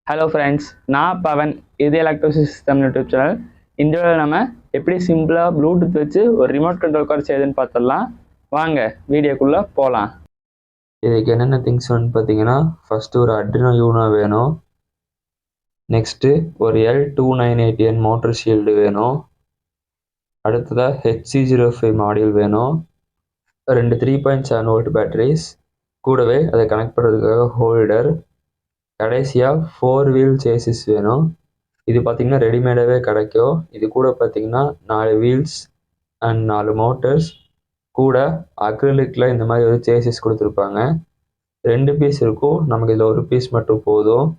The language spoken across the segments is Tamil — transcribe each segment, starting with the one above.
ஹலோ ஃப்ரெண்ட்ஸ், நான் பவன். இது எலக்ட்ரிசிட்டி சிஸ்டம் யூடியூப் சேனல். இந்த வீடியோவில் நம்ம எப்படி சிம்பிளாக ப்ளூடூத் வச்சு ஒரு ரிமோட் கண்ட்ரோல் கார் செய்யுதுன்னு பார்த்துடலாம். வாங்க வீடியோக்குள்ளே போகலாம். இதுக்கு என்னென்ன திங்ஸ் வந்து பார்த்தீங்கன்னா, ஃபஸ்ட்டு ஒரு அட்ரினோ யூனோ வேணும். நெக்ஸ்ட்டு ஒரு L2980N மோட்டர் ஷீல்டு வேணும். அடுத்ததாக HC05 மாடியூல் வேணும். 2 3.7 வோல்ட் பேட்டரிஸ், கூடவே அதை கனெக்ட் பண்ணுறதுக்காக ஹோல்டர். கடைசியாக 4 வீல் சேசிஸ் வேணும். இது பார்த்திங்கன்னா ரெடிமேடாகவே கிடைக்கும். இது கூட பார்த்திங்கன்னா 4 வீல்ஸ் அண்ட் 4 மோட்டர்ஸ், கூட அக்ரிலிக்கில் இந்த மாதிரி ஒரு சேசிஸ் கொடுத்துருப்பாங்க. 2 பீஸ் இருக்கும், நமக்கு இதில் ஒரு பீஸ் மட்டும் போதும்.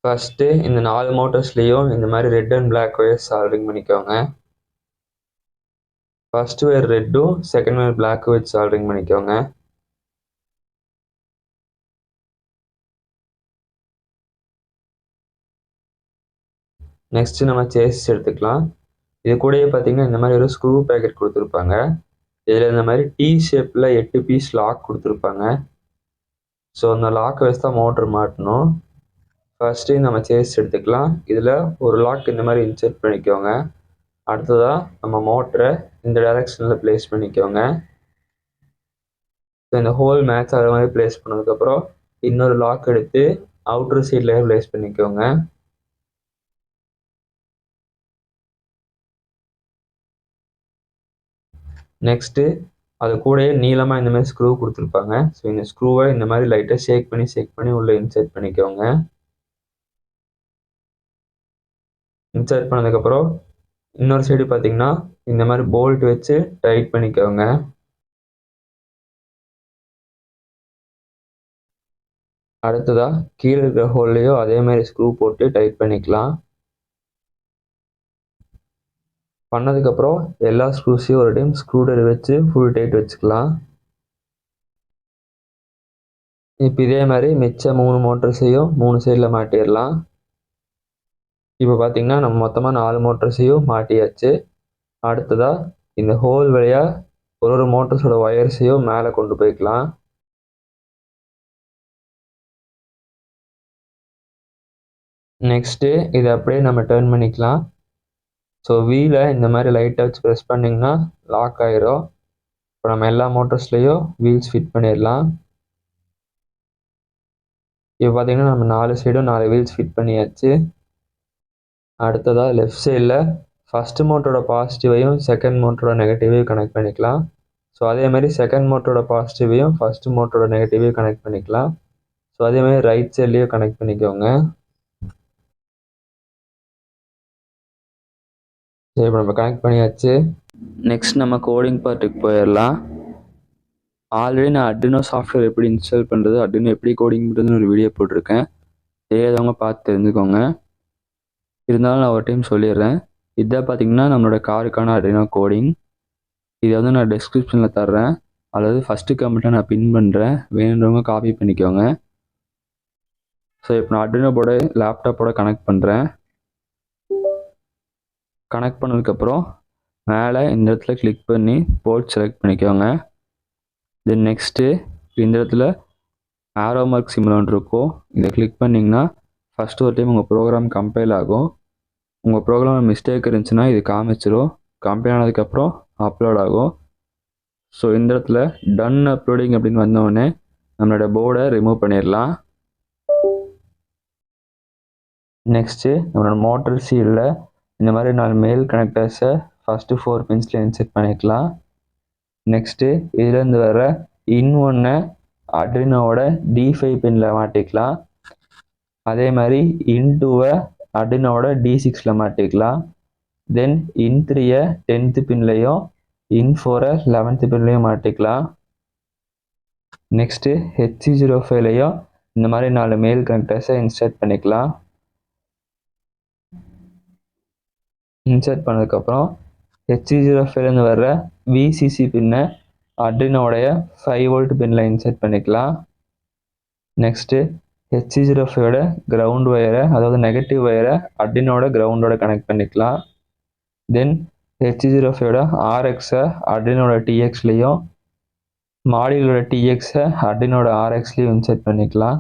ஃபஸ்ட்டு இந்த 4 மோட்டர்ஸ்லேயும் இந்த மாதிரி red and black wires soldering பண்ணிக்கோங்க. ஃபர்ஸ்ட் ஒயர் ரெட்டும் செகண்ட் ஒயர் பிளாக்கும் வச்சு சால்டரிங் பண்ணிக்கோங்க. நெக்ஸ்ட்டு நம்ம சேசிஸ் எடுத்துக்கலாம். இது கூடயே பார்த்தீங்கன்னா இந்த மாதிரி ஒரு ஸ்க்ரூ பேக்கெட் கொடுத்துருப்பாங்க. இதில் இந்த மாதிரி T ஷேப்பில் 8 பீஸ் லாக் கொடுத்துருப்பாங்க. ஸோ அந்த லாக்கை வச்சு தான் மோட்டர் மாட்டணும். ஃபர்ஸ்ட்டு நம்ம சேசிஸ் எடுத்துக்கலாம். இதில் ஒரு லாக் இந்த மாதிரி இன்செர்ட் பண்ணிக்கோங்க. அடுத்ததாக நம்ம மோட்டரை இந்த டைரெக்ஷனில் ப்ளேஸ் பண்ணிக்கோங்க. ஸோ இந்த ஹோல் மேட்ச் ஆகிற மாதிரி ப்ளேஸ் பண்ணதுக்கப்புறம் இன்னொரு லாக் எடுத்து அவுட்ரு சைட்லேயே ப்ளேஸ் பண்ணிக்கோங்க. நெக்ஸ்ட்டு அது கூடயே நீளமாக இந்த மாதிரி ஸ்க்ரூ கொடுத்துருப்பாங்க. ஸோ இந்த ஸ்க்ரூவை இந்த மாதிரி லைட்டாக ஷேக் பண்ணி உள்ளே இன்செர்ட் பண்ணிக்கோங்க. இன்செர்ட் பண்ணதுக்கப்புறம் இன்னொரு சைடு பார்த்தீங்கன்னா இந்த மாதிரி போல்ட் வச்சு டைட் பண்ணிக்கோங்க. அடுத்ததாக கீழே இருக்கிற ஹோல்லையும் அதே மாதிரி ஸ்க்ரூ போட்டு டைட் பண்ணிக்கலாம். பண்ணதுக்கப்புறம் எல்லா ஸ்க்ரூஸையும் ஒரு டைம் ஸ்க்ரூ ட்ரைவர் வச்சு ஃபுல் டைட் வச்சுக்கலாம். இப்போ இதே மாதிரி மிச்ச 3 மோட்டர்ஸையும் 3 சைடில் மாட்டிடலாம். இப்போ பார்த்தீங்கன்னா நம்ம மொத்தமாக 4 மோட்டர்ஸையும் மாட்டியாச்சு. அடுத்ததாக இந்த ஹோல் வழியாக ஒரு மோட்டர்ஸோட ஒயர்ஸையும் மேலே கொண்டு போய்க்கலாம். நெக்ஸ்ட்டு இதை அப்படியே நம்ம டர்ன் பண்ணிக்கலாம். ஸோ வீலை இந்த மாதிரி லைட்டாக வச்சு ப்ரெஸ் பண்ணிங்கன்னா லாக் ஆகிரும். இப்போ நம்ம எல்லா மோட்டர்ஸ்லேயும் வீல்ஸ் ஃபிட் பண்ணிடலாம். இப்போ பார்த்தீங்கன்னா நம்ம 4 சைடும் 4 வீல்ஸ் ஃபிட் பண்ணியாச்சு. அடுத்ததாக லெஃப்ட் சைடில் ஃபஸ்ட்டு மோட்டரோட பாசிட்டிவையும் செகண்ட் மோட்டரோட நெகட்டிவையும் கனெக்ட் பண்ணிக்கலாம். ஸோ அதேமாதிரி செகண்ட் மோட்டரோட பாசிட்டிவையும் ஃபஸ்ட்டு மோட்டரோட நெகட்டிவையும் கனெக்ட் பண்ணிக்கலாம். ஸோ அதேமாதிரி ரைட் சைட்லேயும் கனெக்ட் பண்ணிக்கோங்க. சரி, இப்போ நம்ம கனெக்ட் பண்ணியாச்சு. நெக்ஸ்ட் நம்ம கோடிங் பார்ட்டுக்கு போயிடலாம். ஆல்ரெடி நான் அட்ரினோ சாஃப்ட்வேர் எப்படி இன்ஸ்டால் பண்ணுறது, அட்ரினோ எப்படி கோடிங் பண்ணுறதுன்னு ஒரு வீடியோ போட்டிருக்கேன். தெரியாதவங்க பார்த்து தெரிஞ்சுக்கோங்க. இருந்தாலும் நான் ஒரு டைம் சொல்லிடுறேன். இதை பார்த்தீங்கன்னா நம்மளோட காருக்கான அட்ரினோ கோடிங். இதை வந்து நான் டிஸ்கிரிப்ஷனில் தர்றேன், அதாவது ஃபஸ்ட்டு கமெண்ட்டை நான் பின் பண்ணுறேன், வேணுன்றவங்க காப்பி பண்ணிக்கோங்க. ஸோ இப்போ நான் அட்ரினோ போர்டை லேப்டாப்போட கனெக்ட் பண்ணுறேன். கனெக்ட் பண்ணதுக்கப்புறம் மேலே இந்த இடத்துல கிளிக் பண்ணி போர்ட் செலக்ட் பண்ணிக்கோங்க. தென் நெக்ஸ்ட்டு இந்த இடத்துல ஆரோ மார்க் சிம்பிள் ஒன்று இருக்கும். இதை கிளிக் பண்ணிங்கன்னா ஃபஸ்ட்டு ஒரு டைம் உங்கள் ப்ரோக்ராம் கம்பைல் ஆகும். உங்கள் ப்ரோக்ராம் மிஸ்டேக் இருந்துச்சுன்னா இது காமிச்சிடும். கம்பைல் ஆனதுக்கப்புறம் அப்லோட் ஆகும். ஸோ இந்த இடத்துல டன் அப்லோடிங் அப்படின்னு வந்தோடனே நம்மளோட போர்டை ரிமூவ் பண்ணிடலாம். நெக்ஸ்ட்டு நம்மளோட மோட்டர் சீலில் இந்த மாதிரி 4 மேல் கனெக்டர்ஸை ஃபஸ்ட்டு 4 பின்ஸில் இன்செர்ட் பண்ணிக்கலாம். நெக்ஸ்ட்டு இதுலேருந்து வர ஒன்றை அட்ரினோவோட D5 பின்னில் மாட்டிக்கலாம். அதே மாதிரி இன்2வை அட்ரினோவோட D6ல் மாட்டிக்கலாம். தென் இன்3யை 10th பின்லையும் இன்4ரை 11th பின்லையும் மாட்டிக்கலாம். நெக்ஸ்ட்டு HC05லையும் இந்த மாதிரி 4 மேல் கனெக்டர்ஸை இன்சர்ட் பண்ணிக்கலாம். இன்சர்ட் பண்ணதுக்கப்புறம் HC05லேருந்து வர்ற VCC பின்னை அட்ரினோடைய 5 வோல்ட் பின்னில் இன்சர்ட் பண்ணிக்கலாம். நெக்ஸ்ட்டு HC05ஓட கிரவுண்ட் ஒயரை, அதாவது நெகட்டிவ் ஒயரை அட்ரினோட கிரவுண்டோட கனெக்ட் பண்ணிக்கலாம். தென் HC05ஓட RXை அட்ரினோட TXலையும் மாடியூலோட TXை அட்ரினோட RXலையும் இன்சர்ட் பண்ணிக்கலாம்.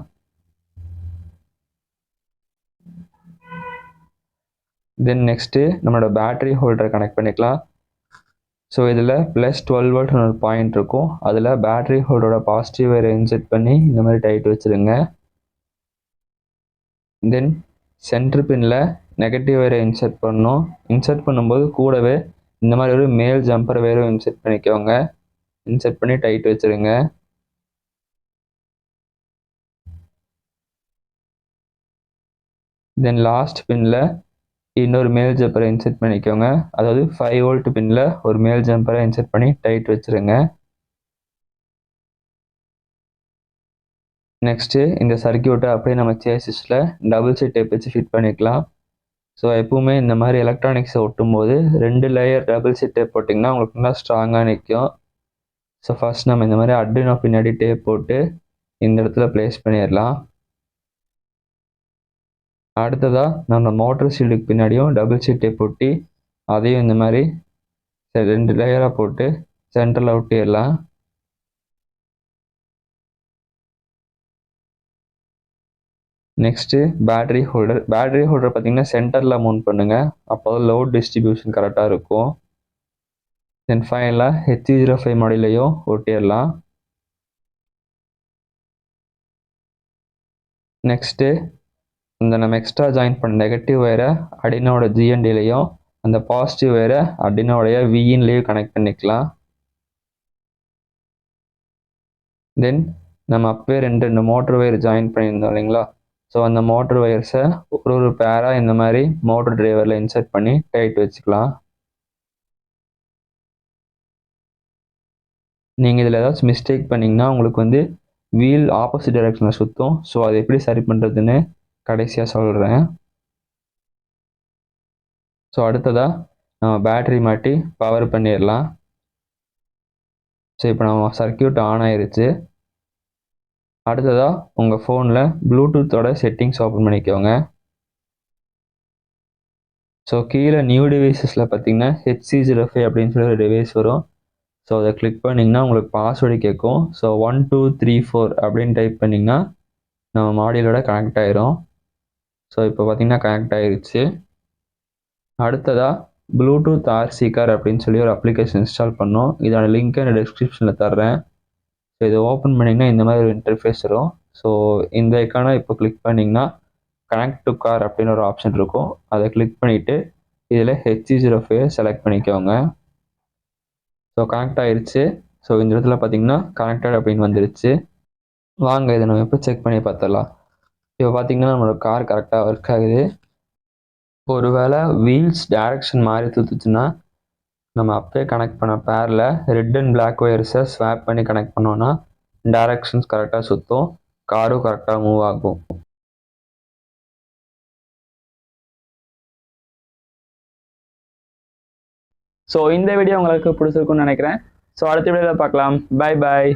தென் நெக்ஸ்ட்டு நம்மளோட பேட்டரி ஹோல்டரை கனெக்ட் பண்ணிக்கலாம். ஸோ இதில் +12 வோல்ட் ஒரு பாயிண்ட் இருக்கும். அதில் பேட்டரி ஹோல்டரோட பாசிட்டிவ் வயரை இன்செர்ட் பண்ணி இந்த மாதிரி டைட் வச்சுருங்க. தென் சென்டர் பின்னில் நெகட்டிவ் வயரை இன்செர்ட் பண்ணணும். இன்செர்ட் பண்ணும்போது கூடவே இந்த மாதிரி ஒரு மேல் ஜம்பர் வயரும் இன்செர்ட் பண்ணிக்கோங்க. இன்செர்ட் பண்ணி டைட் வச்சுருங்க. தென் லாஸ்ட் பின்னில் இன்னொரு மேல் ஜம்பரை இன்செர்ட் பண்ணிக்கோங்க. அதாவது 5 வோல்ட் பின்னில் ஒரு மேல் ஜம்பரை இன்செர்ட் பண்ணி டைட் வச்சுருங்க. நெக்ஸ்ட்டு இந்த சர்க்கியூட்டை அப்படியே நம்ம சேசிஸில் டபுள் சைட் டேப் வச்சு ஃபிட் பண்ணிக்கலாம். ஸோ எப்பவுமே இந்த மாதிரி எலக்ட்ரானிக்ஸை ஒட்டும் போது 2 லேயர் டபுள் சைட் டேப் போட்டிங்கன்னா உங்களுக்கு நல்லா ஸ்ட்ராங்காக நிற்கும். ஸோ ஃபர்ஸ்ட் நம்ம இந்த மாதிரி அட்ரினோ பின்னாடி டேப் போட்டு இந்த இடத்துல ப்ளேஸ் பண்ணிடலாம். அடுத்ததாக நம்ம மோட்டர் ஷீல்டுக்கு பின்னாடியும் டபுள் சைட் டேப் ஒட்டி அதையும் இந்த மாதிரி 2 லேயராக போட்டு சென்டரில் ஒட்டிடலாம். நெக்ஸ்ட்டு பேட்டரி ஹோல்டர் பார்த்தீங்கன்னா சென்டரில் மவுண்ட் பண்ணுங்கள். அப்போ தான் லோட் டிஸ்ட்ரிபியூஷன் கரெக்டாக இருக்கும். தென் ஃபைனலாக HC05 மாடலையும் ஒட்டிடலாம். நெக்ஸ்ட்டு இந்த நம்ம எக்ஸ்ட்ரா ஜாயின் பண்ண நெகட்டிவ் வயரை அடினோட ஜிஎன்டிலையும் அந்த பாசிட்டிவ் வயரை அடினோடைய விஇன்லேயும் கனெக்ட் பண்ணிக்கலாம். தென் நம்ம அப்பவே ரெண்டு மோட்டர் வயர் ஜாயின் பண்ணியிருந்தோம் இல்லைங்களா? ஸோ அந்த மோட்டர் வயர்ஸை ஒரு பேராக இந்த மாதிரி மோட்டர் டிரைவரில் இன்சர்ட் பண்ணி டைட் வச்சுக்கலாம். நீங்கள் இதில் ஏதாச்சும் மிஸ்டேக் பண்ணிங்கன்னா உங்களுக்கு வீல் ஆப்போசிட் டைரக்ஷனில் சுற்றும். ஸோ அதை எப்படி சரி பண்ணுறதுன்னு கடைசியாக சொல்கிறேன். ஸோ அடுத்ததாக நம்ம பேட்டரி மாட்டி பவர் பண்ணிடலாம். ஸோ இப்போ நம்ம சர்க்கியூட் ஆன் ஆயிருச்சு. அடுத்ததாக உங்கள் ஃபோனில் ப்ளூடூத்தோட செட்டிங்ஸ் ஓப்பன் பண்ணிக்கோங்க. ஸோ கீழே நியூ டிவைசஸில் பார்த்தீங்கன்னா HC05 அப்படின்னு சொல்லி ஒரு டிவைஸ் வரும். ஸோ அதை கிளிக் பண்ணிங்கன்னா உங்களுக்கு பாஸ்வேர்டு கேட்கும். ஸோ 1 2 3 4 அப்படின்னு டைப் பண்ணிங்கன்னா நம்ம மாடியூலோட கனெக்ட் ஆயிரும். ஸோ இப்போ பார்த்தீங்கன்னா கனெக்ட் ஆயிருச்சு. அடுத்ததாக ப்ளூடூத் RC கார் அப்படின்னு சொல்லி ஒரு அப்ளிகேஷன் இன்ஸ்டால் பண்ணோம். இதோட லிங்க்கை நான் டிஸ்கிரிப்ஷனில் தர்றேன். ஸோ இதை ஓப்பன் பண்ணிங்கன்னா இந்த மாதிரி ஒரு இன்டர்ஃபேஸ் வரும். ஸோ இந்த ஐக்கானை இப்போ கிளிக் பண்ணிங்கன்னா கனெக்ட் டு கார் அப்படின்னு ஒரு ஆப்ஷன் இருக்கும். அதை கிளிக் பண்ணிவிட்டு இதில் HC05 செலக்ட் பண்ணிக்கோங்க. ஸோ கனெக்ட் ஆயிடுச்சு. ஸோ இந்த இடத்துல பார்த்தீங்கன்னா கனெக்டட் அப்படின்னு வந்துருச்சு. வாங்க இதை நம்ம எப்போ செக் பண்ணி பார்த்துடலாம். இப்போ பார்த்தீங்கன்னா நம்மளோட கார் கரெக்டாக ஒர்க் ஆகுது. ஒருவேளை வீல்ஸ் டைரக்ஷன் மாறி தூத்துச்சுன்னா நம்ம அப்பயே கனெக்ட் பண்ண பேரில் ரெட் அண்ட் பிளாக் ஒயர்ஸை ஸ்வாப் பண்ணி கனெக்ட் பண்ணோன்னா டைரக்ஷன்ஸ் கரெக்டாக சுற்றும், காரும் கரெக்டாக மூவ் ஆகும். ஸோ இந்த வீடியோ உங்களுக்கு பிடிச்சிருக்குன்னு நினைக்கிறேன். ஸோ அடுத்த வீடியோவில் பார்க்கலாம். Bye bye.